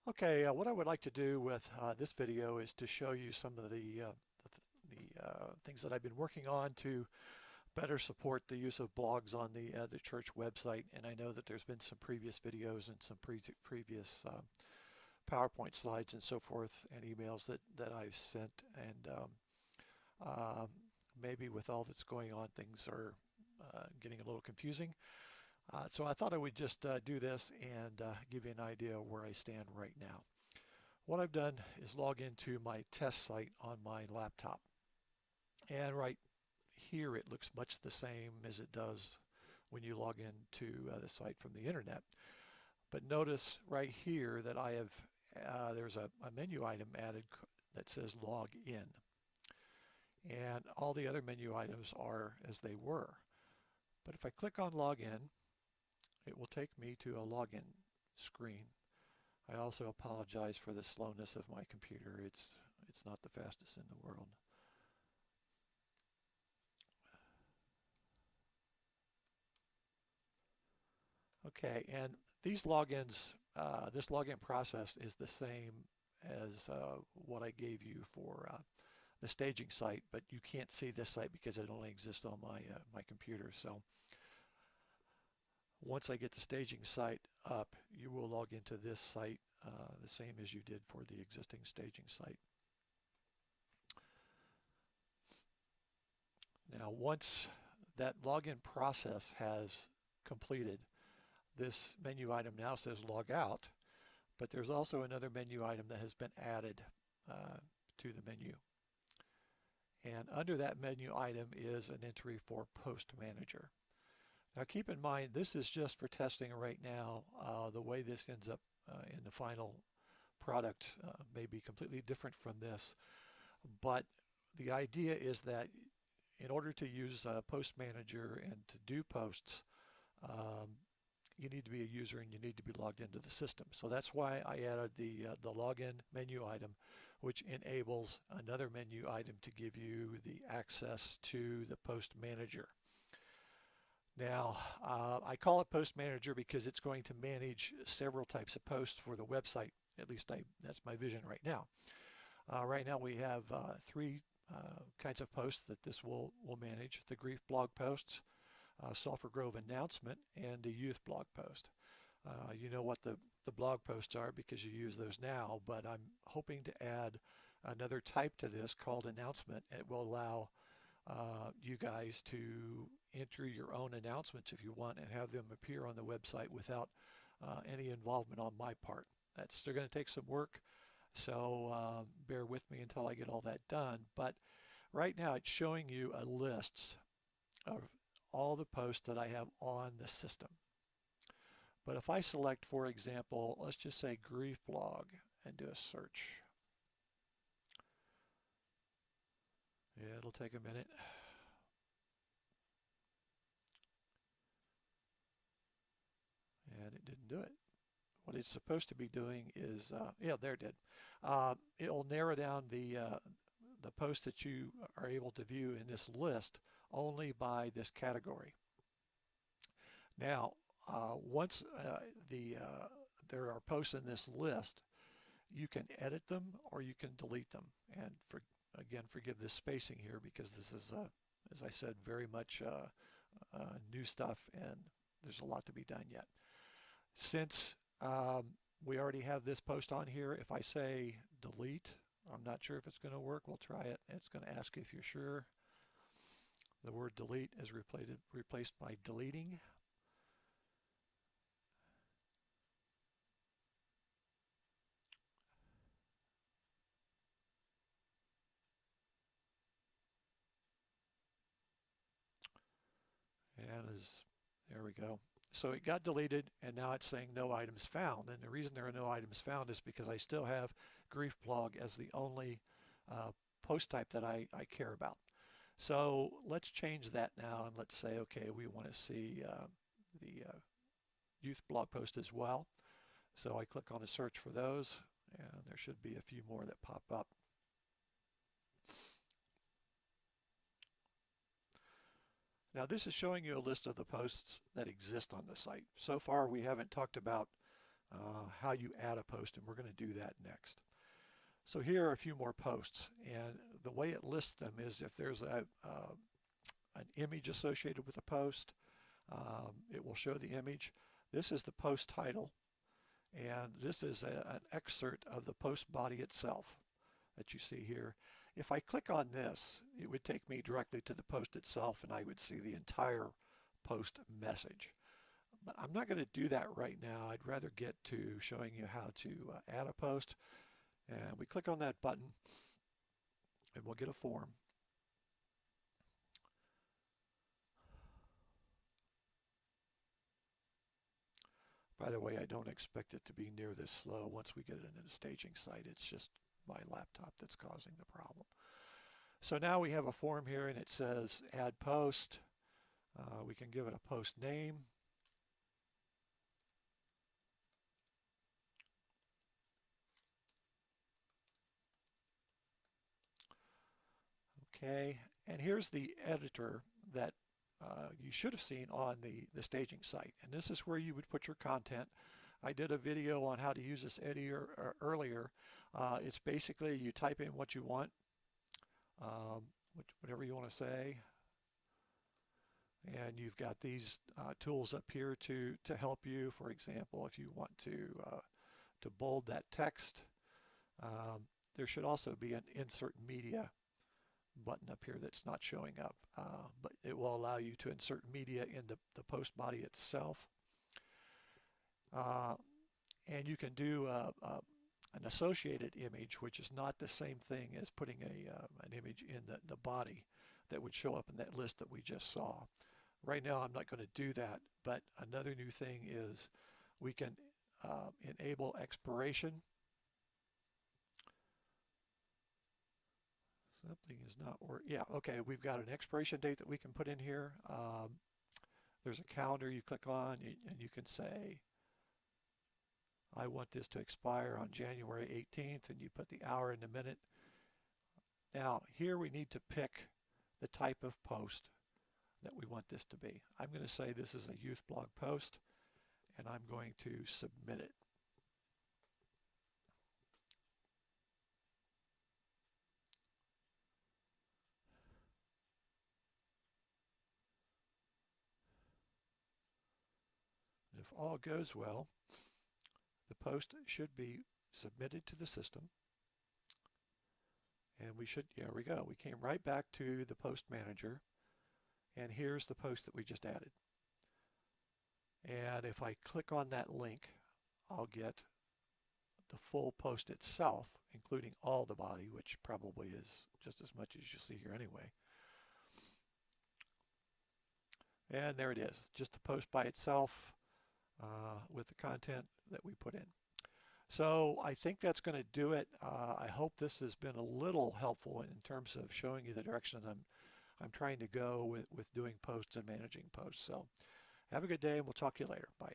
Okay, what I would like to do with this video is to show you some of the things that I've been working on to better support the use of blogs on the church website. And I know that there's been some previous videos and some previous PowerPoint slides and so forth and emails that I've sent. And um, maybe with all that's going on, things are getting a little confusing. So I thought I would just do this and give you an idea of where I stand right now. What I've done is log into my test site on my laptop. And right here it looks much the same as it does when you log into the site from the internet. But notice right here that I have there's a menu item added that says log in. And all the other menu items are as they were. But if I click on login, it will take me to a login screen. I also apologize for the slowness of my computer. It's not the fastest in the world. Okay, and these logins, this login process is the same as what I gave you for the staging site, but you can't see this site because it only exists on my computer. So once I get the staging site up, you will log into this site the same as you did for the existing staging site. Now, once that login process has completed, this menu item now says log out, but there's also another menu item that has been added to the menu. And under that menu item is an entry for Post Manager. Now keep in mind, this is just for testing right now. The way this ends up in the final product may be completely different from this, but the idea is that in order to use Post Manager and to do posts, um, you need to be a user and you need to be logged into the system. So that's why I added the login menu item, which enables another menu item to give you the access to the Post Manager. Now, I call it Post Manager because it's going to manage several types of posts for the website. At least that's my vision right now. Right now we have three kinds of posts that this will manage: the grief blog posts, Sulphur Grove announcement, and a youth blog post. You know what the blog posts are because you use those now, but I'm hoping to add another type to this called announcement. It will allow you guys to enter your own announcements if you want and have them appear on the website without any involvement on my part. That's still going to take some work, so bear with me until I get all that done. But right now it's showing you a list of all the posts that I have on the system. But if I select, for example, let's just say grief blog and do a search. Yeah, it'll take a minute. And it didn't do it. What it's supposed to be doing is, yeah, there it did. It'll narrow down the posts that you are able to view in this list only by this category. Now, once there are posts in this list, you can edit them or you can delete them. And again, forgive this spacing here because this is, as I said, very much new stuff and there's a lot to be done yet. Since we already have this post on here, if I say delete, I'm not sure if it's going to work. We'll try it. It's going to ask if you're sure. The word delete is replaced by deleting. And there we go. So it got deleted and now it's saying no items found. And the reason there are no items found is because I still have grief blog as the only post type that I care about. So let's change that now and let's say, okay, we want to see the youth blog post as well. So I click on a search for those and there should be a few more that pop up. Now this is showing you a list of the posts that exist on the site. So far we haven't talked about how you add a post, and we're going to do that next. So here are a few more posts, and the way it lists them is if there's an image associated with a post, it will show the image. This is the post title, and this is an excerpt of the post body itself that you see here. If I click on this, it would take me directly to the post itself, and I would see the entire post message. But I'm not going to do that right now. I'd rather get to showing you how to add a post. And we click on that button, and we'll get a form. By the way, I don't expect it to be near this slow once we get it into the staging site. It's just my laptop that's causing the problem. So now we have a form here, and it says add post. We can give it a post name. Okay, and here's the editor that you should have seen on the staging site. And this is where you would put your content. I did a video on how to use this editor earlier. It's basically you type in what you want, whatever you want to say. And you've got these tools up here to help you. For example, if you want to bold that text, there should also be an insert media button up here that's not showing up, but it will allow you to insert media in the post body itself. And you can do an associated image, which is not the same thing as putting an image in the body that would show up in that list that we just saw. Right now I'm not going to do that, but another new thing is we can enable expiration. Something is not working. Yeah, okay, we've got an expiration date that we can put in here. There's a calendar you click on, and you can say, I want this to expire on January 18th, and you put the hour and the minute. Now, here we need to pick the type of post that we want this to be. I'm going to say this is a youth blog post, and I'm going to submit it. If all goes well, the post should be submitted to the system. And we should, there we go. We came right back to the post manager. And here's the post that we just added. And if I click on that link, I'll get the full post itself, including all the body, which probably is just as much as you see here anyway. And there it is, just the post by itself with the content that we put in. So I think that's going to do it. I hope this has been a little helpful in terms of showing you the direction I'm trying to go with doing posts and managing posts. So have a good day, and we'll talk to you later. Bye.